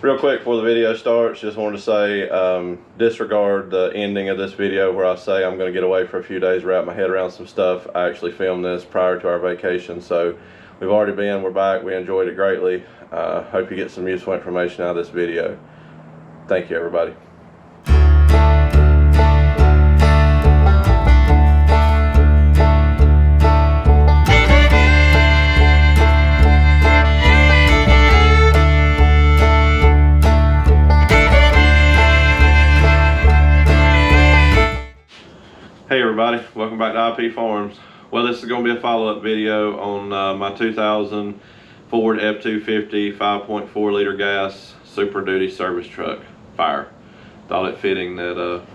Real quick before the video starts, just wanted to say disregard the ending of this video where I say I'm going to get away for a few days, wrap my head around some stuff. I actually filmed this prior to our vacation, so we've already been, we're back, we enjoyed it greatly. Hope you get some useful information out of this video. Thank you, everybody. Hey everybody, welcome back to IP Farms. Well, this is going to be a follow-up video on my 2000 Ford F-250 5.4 liter gas Super Duty service truck, Fire. Thought it fitting that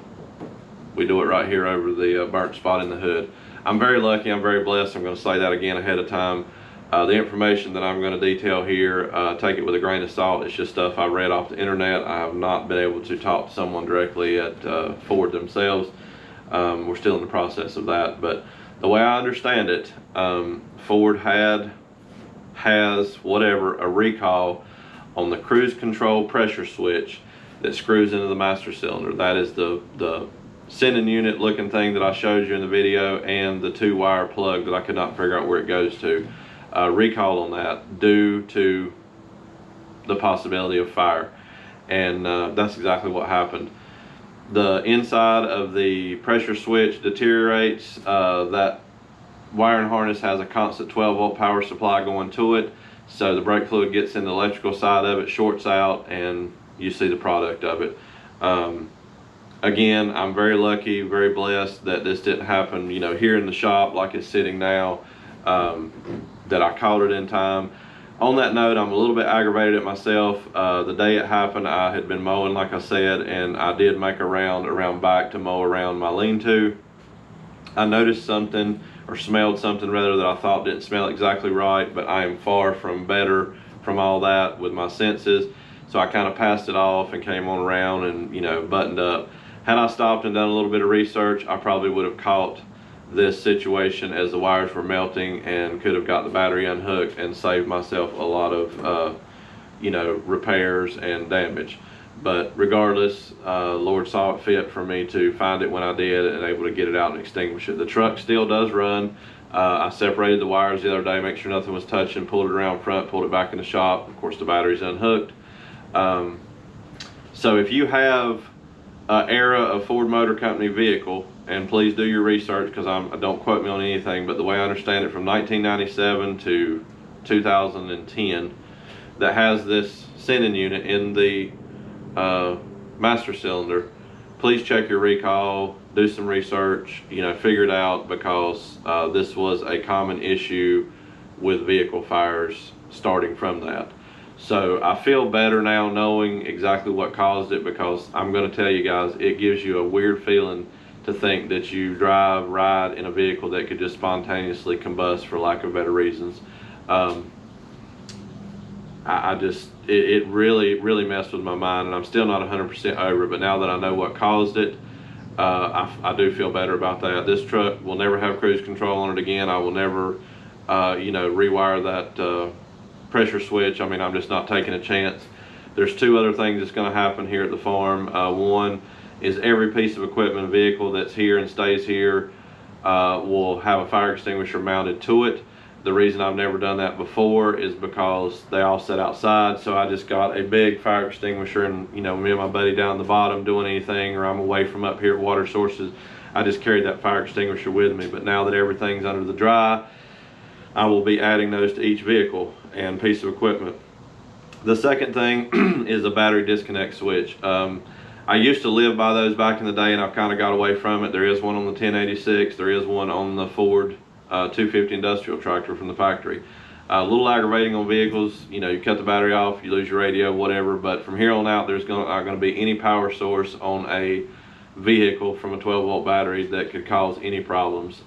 we do it right here over the burnt spot in the hood. I'm very lucky, I'm very blessed. I'm going to say that again ahead of time. The information that I'm going to detail here, take it with a grain of salt. It's just stuff I read off the internet. I have not been able to talk to someone directly at Ford themselves. We're still in the process of that, but the way I understand it, Ford has a recall on the cruise control pressure switch that screws into the master cylinder. That is the sending unit looking thing that I showed you in the video, and the 2-wire plug that I could not figure out where it goes to. Recall on that due to the possibility of fire, and that's exactly what happened. The inside of the pressure switch deteriorates. That wiring harness has a constant 12-volt power supply going to it, so the brake fluid gets in the electrical side of it, shorts out, and you see the product of it. Again, I'm very lucky, very blessed that this didn't happen, here in the shop like it's sitting now, that I caught it in time. On that note, I'm a little bit aggravated at myself. The day it happened, I had been mowing, like I said, and I did make a round around back to mow around my lean-to. I noticed something, or smelled something rather, that I thought didn't smell exactly right, but I am far from better from all that with my senses. So I kind of passed it off and came on around and, buttoned up. Had I stopped and done a little bit of research, I probably would have caught this situation as the wires were melting and could have got the battery unhooked and saved myself a lot of repairs and damage. But regardless, Lord saw it fit for me to find it when I did and able to get it out and extinguish it. The truck still does run. I separated the wires the other day, make sure nothing was touching, pulled it around front, pulled it back in the shop. Of course, the battery's unhooked. So if you have an era of Ford Motor Company vehicle, and please do your research because don't quote me on anything, but the way I understand it, from 1997 to 2010, that has this sending unit in the master cylinder, please check your recall, do some research, figure it out, because this was a common issue with vehicle fires starting from that. So I feel better now knowing exactly what caused it, because I'm going to tell you guys, it gives you a weird feeling to think that you ride in a vehicle that could just spontaneously combust, for lack of better reasons. It really messed with my mind, and I'm still not 100% over it, but now that I know what caused it, I do feel better about that. This truck will never have cruise control on it again. I will never, rewire that pressure switch. I'm just not taking a chance. There's two other things that's going to happen here at the farm. One is every piece of equipment and vehicle that's here and stays here will have a fire extinguisher mounted to it. The reason I've never done that before is because they all sit outside, so I just got a big fire extinguisher, and me and my buddy down the bottom doing anything, or I'm away from up here at water sources, I just carried that fire extinguisher with me. But now that everything's under the dry, I will be adding those to each vehicle and piece of equipment. The second thing is a battery disconnect switch. I used to live by those back in the day, and I've kind of got away from it. There is one on the 1086, there is one on the Ford 250 industrial tractor from the factory. A little aggravating on vehicles, you cut the battery off, you lose your radio, whatever, but from here on out, there's not going to be any power source on a vehicle from a 12-volt battery that could cause any problems.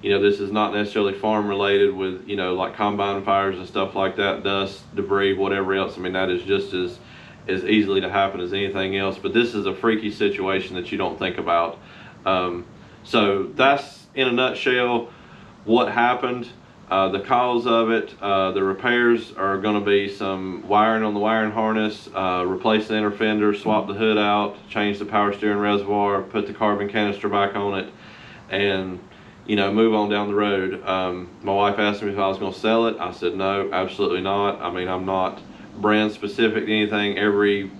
This is not necessarily farm related with, like combine fires and stuff like that, dust, debris, whatever else. That is just as easily to happen as anything else, but this is a freaky situation that you don't think about. So that's in a nutshell what happened. The cause of it, the repairs are going to be some wiring on the wiring harness, replace the inner fender, swap the hood out, change the power steering reservoir, put the carbon canister back on it, and move on down the road. My wife asked me if I was going to sell it. I said no, absolutely not. I mean, I'm not brand specific to anything. Every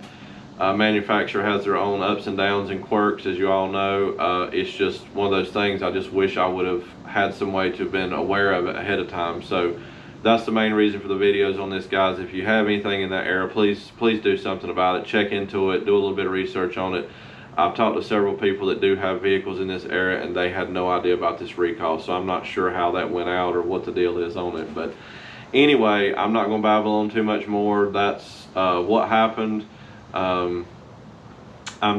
manufacturer has their own ups and downs and quirks, as you all know. It's just one of those things. I just wish I would have had some way to have been aware of it ahead of time. So that's the main reason for the videos on this, guys. If you have anything in that area, please do something about it. Check into it, do a little bit of research on it. I've talked to several people that do have vehicles in this area, and they had no idea about this recall, so I'm not sure how that went out or what the deal is on it. But anyway, I'm not going to babble on too much more. That's what happened. I'm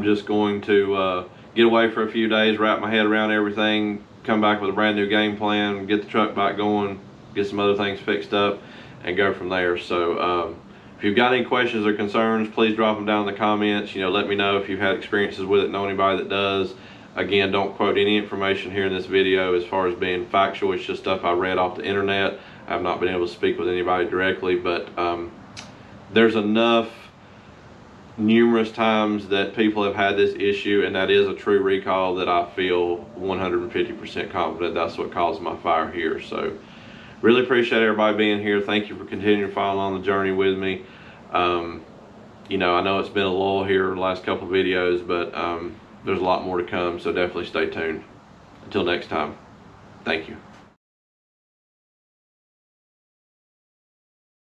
just going to get away for a few days, wrap my head around everything, come back with a brand new game plan, get the truck back going, get some other things fixed up, and go from there. So if you've got any questions or concerns, please drop them down in the comments. Let me know if you've had experiences with it, know anybody that does. Again, don't quote any information here in this video as far as being factual. It's just stuff I read off the internet. I've not been able to speak with anybody directly, but there's enough numerous times that people have had this issue, and that is a true recall, that I feel 150% confident that's what caused my fire here. So really appreciate everybody being here. Thank you for continuing to follow on the journey with me. I know it's been a lull here the last couple of videos, but there's a lot more to come, so definitely stay tuned. Until next time, thank you.